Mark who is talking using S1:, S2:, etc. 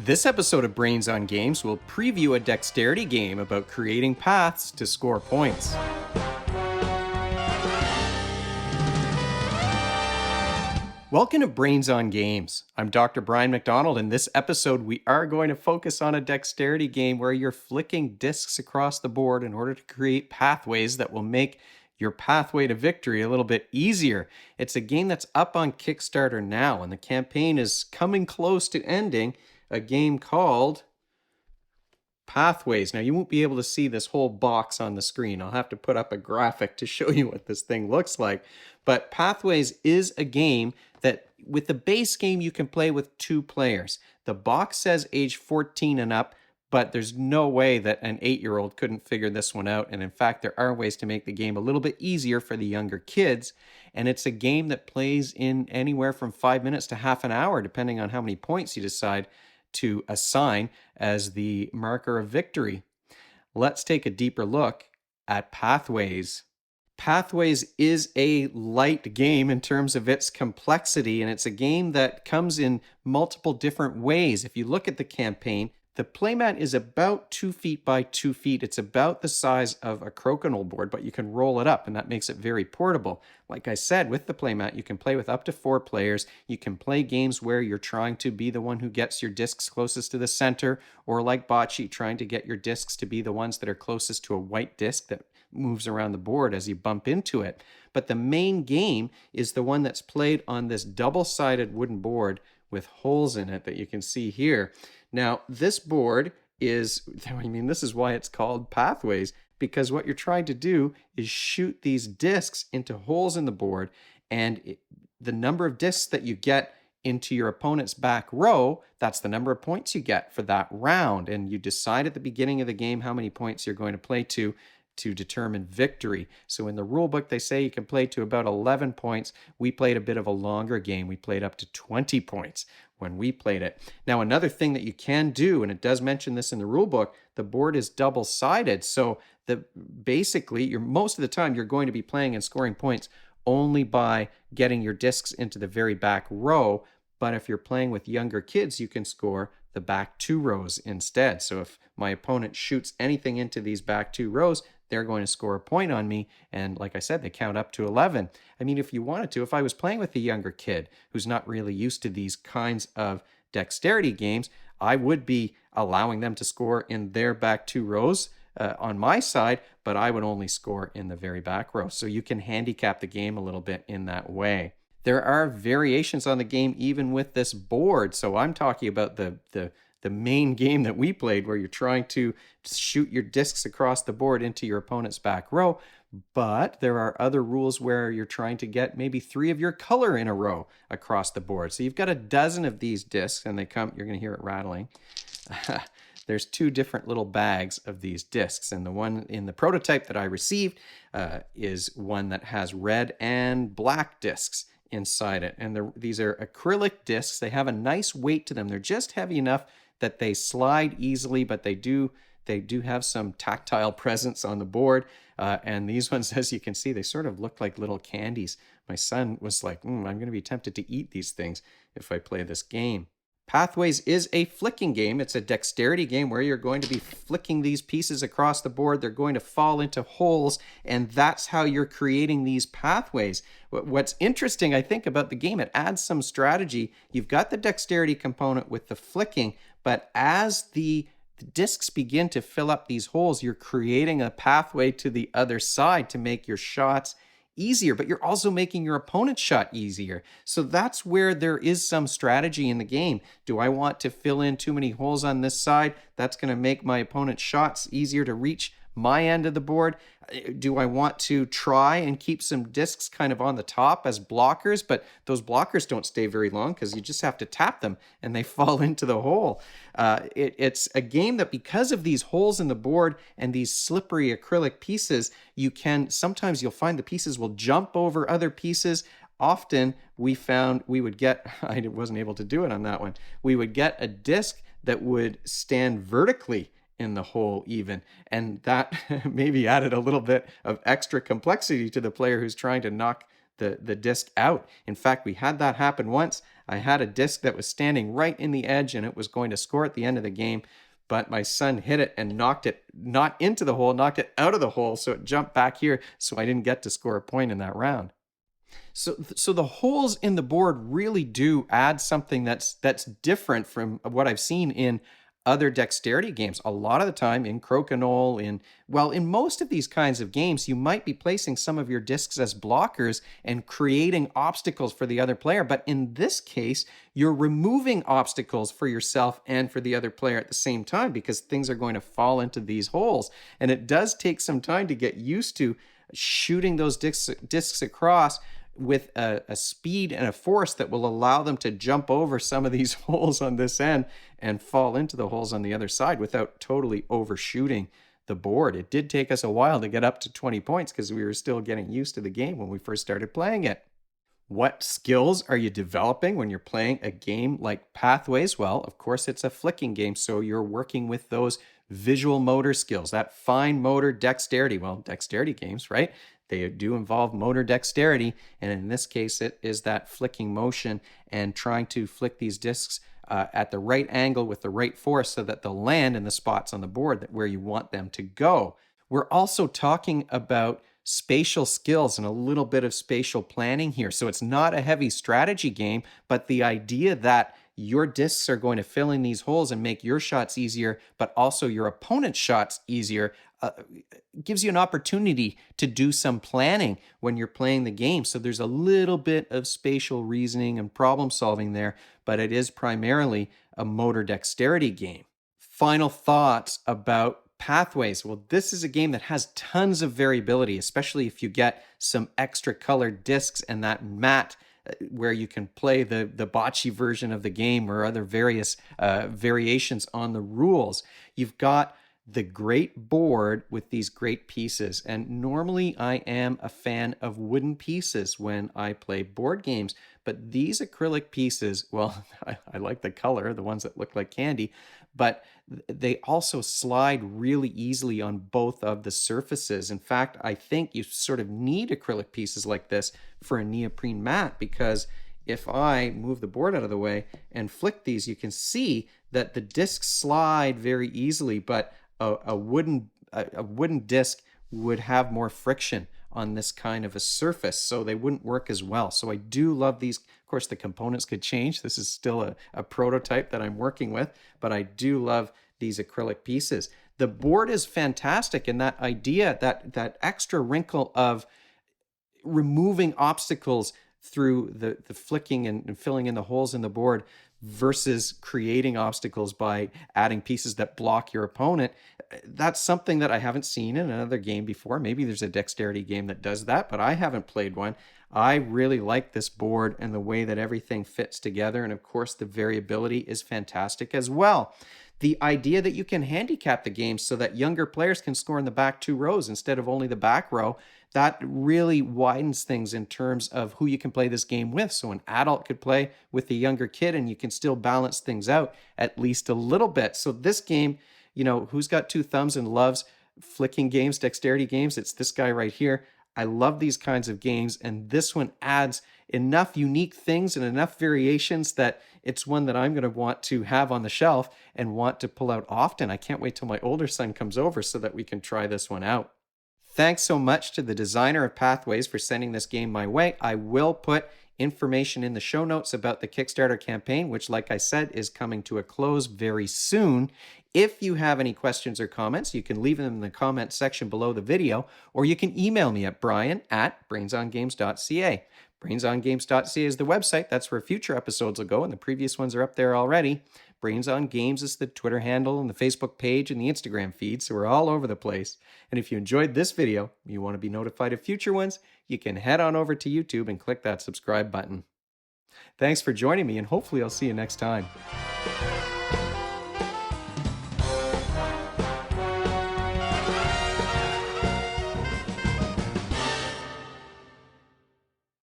S1: This episode of Brains on Games will preview a dexterity game about creating paths to score points. Welcome to Brains on Games. I'm Dr. Brian McDonald. In this episode, we are going to focus on a dexterity game where you're flicking discs across the board in order to create pathways that will make your pathway to victory a little bit easier. It's a game that's up on Kickstarter now, and the campaign is coming close to ending. A game called Pathways. Now, you won't be able to see this whole box on the screen. I'll have to put up a graphic to show you what this thing looks like. But Pathways is a game that, with the base game, you can play with 2 players. The box says age 14 and up, but there's no way that an 8-year-old couldn't figure this one out. And in fact, there are ways to make the game a little bit easier for the younger kids. And it's a game that plays in anywhere from 5 minutes to half an hour, depending on how many points you decide to assign as the marker of victory. Let's take a deeper look at Pathways. Pathways is a light game in terms of its complexity, and it's a game that comes in multiple different ways. If you look at the campaign, the playmat is about 2 feet by 2 feet. It's about the size of a crokinole board, but you can roll it up, and that makes it very portable. Like I said, with the playmat, you can play with up to 4 players. You can play games where you're trying to be the one who gets your discs closest to the center, or like bocce, trying to get your discs to be the ones that are closest to a white disc that moves around the board as you bump into it. But the main game is the one that's played on this double-sided wooden board with holes in it that you can see here. Now, this board is, this is why it's called Pathways, because what you're trying to do is shoot these discs into holes in the board, and the number of discs that you get into your opponent's back row, that's the number of points you get for that round. And you decide at the beginning of the game how many points you're going to play to determine victory. So in the rule book, they say you can play to about 11 points. We played a bit of a longer game. We played up to 20 points when we played it. Now, another thing that you can do, and it does mention this in the rule book, the board is double-sided. So basically, most of the time, you're going to be playing and scoring points only by getting your discs into the very back row. But if you're playing with younger kids, you can score the back 2 rows instead. So if my opponent shoots anything into these back 2 rows, they're going to score a point on me. And like I said, they count up to 11. I mean, if you wanted to, if I was playing with a younger kid who's not really used to these kinds of dexterity games, I would be allowing them to score in their back 2 rows on my side, but I would only score in the very back row. So you can handicap the game a little bit in that way. There are variations on the game even with this board. So I'm talking about the main game that we played, where you're trying to shoot your discs across the board into your opponent's back row. But there are other rules where you're trying to get maybe 3 of your color in a row across the board. So you've got a dozen of these discs, and you're going to hear it rattling. There's 2 different little bags of these discs, and the one in the prototype that I received is one that has red and black discs inside it. And these are acrylic discs. They have a nice weight to them. They're just heavy enough that they slide easily, but they do have some tactile presence on the board. And these ones, as you can see, they sort of look like little candies. My son was like, I'm going to be tempted to eat these things if I play this game. Pathways is a flicking game. It's a dexterity game where you're going to be flicking these pieces across the board. They're going to fall into holes, and that's how you're creating these pathways. What's interesting, I think, about the game, it adds some strategy. You've got the dexterity component with the flicking, but as the discs begin to fill up these holes, you're creating a pathway to the other side to make your shots easier, but you're also making your opponent's shot easier. So that's where there is some strategy in the game. Do I want to fill in too many holes on this side? That's going to make my opponent's shots easier to reach my end of the board. Do I want to try and keep some discs kind of on the top as blockers? But those blockers don't stay very long because you just have to tap them and they fall into the hole. It's a game that, because of these holes in the board and these slippery acrylic pieces, sometimes you'll find the pieces will jump over other pieces. Often we found we would get, I wasn't able to do it on that one, we would get a disc that would stand vertically in the hole even. And that maybe added a little bit of extra complexity to the player who's trying to knock the disc out. In fact, we had that happen once. I had a disc that was standing right in the edge and it was going to score at the end of the game, but my son hit it and knocked it not into the hole, knocked it out of the hole, so it jumped back here, so I didn't get to score a point in that round. So the holes in the board really do add something that's different from what I've seen in other dexterity games. A lot of the time in crokinole, in most of these kinds of games, you might be placing some of your discs as blockers and creating obstacles for the other player. But in this case, you're removing obstacles for yourself and for the other player at the same time, because things are going to fall into these holes. And it does take some time to get used to shooting those discs across with a speed and a force that will allow them to jump over some of these holes on this end and fall into the holes on the other side without totally overshooting the board. It did take us a while to get up to 20 points because we were still getting used to the game when we first started playing it. What skills are you developing when you're playing a game like Pathways? Well, of course, it's a flicking game, so you're working with those visual motor skills, that fine motor dexterity. Well, dexterity games, right? They do involve motor dexterity, and in this case, it is that flicking motion and trying to flick these discs at the right angle with the right force so that they'll land in the spots on the board where you want them to go. We're also talking about spatial skills and a little bit of spatial planning here. So it's not a heavy strategy game, but the idea that your discs are going to fill in these holes and make your shots easier, but also your opponent's shots easier, gives you an opportunity to do some planning when you're playing the game. So there's a little bit of spatial reasoning and problem solving there, but it is primarily a motor dexterity game. Final thoughts about Pathways. Well, this is a game that has tons of variability, especially if you get some extra colored discs and that mat where you can play the bocce version of the game or other various variations on the rules. You've got the great board with these great pieces. And normally I am a fan of wooden pieces when I play board games, but these acrylic pieces, well, I like the color, the ones that look like candy, but they also slide really easily on both of the surfaces. In fact, I think you sort of need acrylic pieces like this for a neoprene mat, because if I move the board out of the way and flick these, you can see that the discs slide very easily, but a wooden disc would have more friction on this kind of a surface, so they wouldn't work as well. So I do love these. Of course, the components could change. This is still a prototype that I'm working with, but I do love these acrylic pieces. The board is fantastic, and that idea, that extra wrinkle of removing obstacles through the flicking and filling in the holes in the board versus creating obstacles by adding pieces that block your opponent. That's something that I haven't seen in another game before. Maybe there's a dexterity game that does that, but I haven't played one. I really like this board and the way that everything fits together. And of course, the variability is fantastic as well. The idea that you can handicap the game so that younger players can score in the back two rows instead of only the back row, that really widens things in terms of who you can play this game with. So an adult could play with a younger kid and you can still balance things out at least a little bit. So this game, who's got two thumbs and loves flicking games, dexterity games? It's this guy right here. I love these kinds of games, and this one adds enough unique things and enough variations that it's one that I'm going to want to have on the shelf and want to pull out often. I can't wait till my older son comes over so that we can try this one out. Thanks so much to the designer of Pathways for sending this game my way. I will put information in the show notes about the Kickstarter campaign, which, like I said, is coming to a close very soon. If you have any questions or comments, you can leave them in the comment section below the video, or you can email me at brian@brainsongames.ca. Brainsongames.ca is the website. That's where future episodes will go, and the previous ones are up there already. Brains on Games is the Twitter handle and the Facebook page and the Instagram feed, so we're all over the place. And if you enjoyed this video, you want to be notified of future ones, you can head on over to YouTube and click that subscribe button. Thanks for joining me, and hopefully I'll see you next time.